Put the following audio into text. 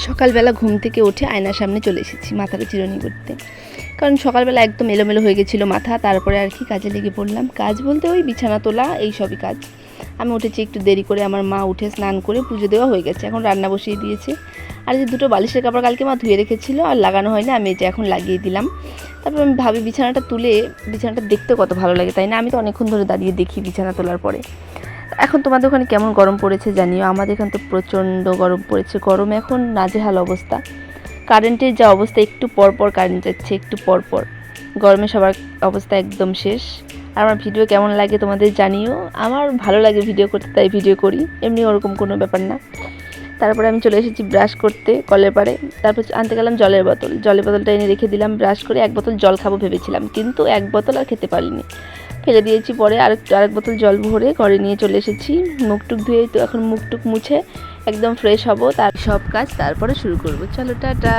সকালবেলা ঘুম থেকে উঠে আয়নার সামনে চলে এসেছি মাথাটা চিরুনি করতে, কারণ সকালবেলা একদম এলোমেলো হয়ে গেছিলো মাথা। তারপরে আর কি কাজে লেগে পড়লাম। কাজ বলতে ওই বিছানা তোলা এই সবই কাজ। আমি উঠেছি একটু দেরি করে, আমার মা উঠে স্নান করে পুজো দেওয়া হয়ে গেছে, এখন রান্না বসিয়ে দিয়েছে। আর যে দুটো বালিশের কাপড় কালকে মা ধুয়ে রেখেছিলো আর লাগানো হয়নি, আমি এই যে এখন লাগিয়ে দিলাম। তারপর আমি ভাবি বিছানাটা তুলে, বিছানাটা দেখতে কত ভালো লাগে তাই না? আমি তো অনেকক্ষণ ধরে দাঁড়িয়ে দেখি বিছানা তোলার পরে। এখন তোমাদের ওখানে কেমন গরম পড়েছে জানিও, আমাদের এখানে তো প্রচণ্ড গরম পড়েছে। গরমে এখন নাজেহাল অবস্থা, কারেন্টের যা অবস্থা, একটু পর পর কারেন্ট যাচ্ছে, একটু পর পর। গরমে সবার অবস্থা একদম শেষ। আর আমার ভিডিও কেমন লাগে তোমাদের জানিও। আমার ভালো লাগে ভিডিও করতে, তাই ভিডিও করি, এমনি ওরকম কোনো ব্যাপার না। তারপরে আমি চলে এসেছি ব্রাশ করতে কলের পাড়ে। তারপর আনতে গেলাম জলের বোতলটা এনে রেখে দিলাম। ব্রাশ করে এক বোতল জল খাবো ভেবেছিলাম, কিন্তু এক বোতল আর খেতে পারিনি, ফেলে দিয়েছি। পরে আরেক বোতল জল ভরে ঘরে নিয়ে চলে এসেছি। মুখটুক ধুয়ে তো এখন মুখটুক মুছে একদম ফ্রেশ হব, তার সব কাজ তারপরে শুরু করব। চলো টাটা।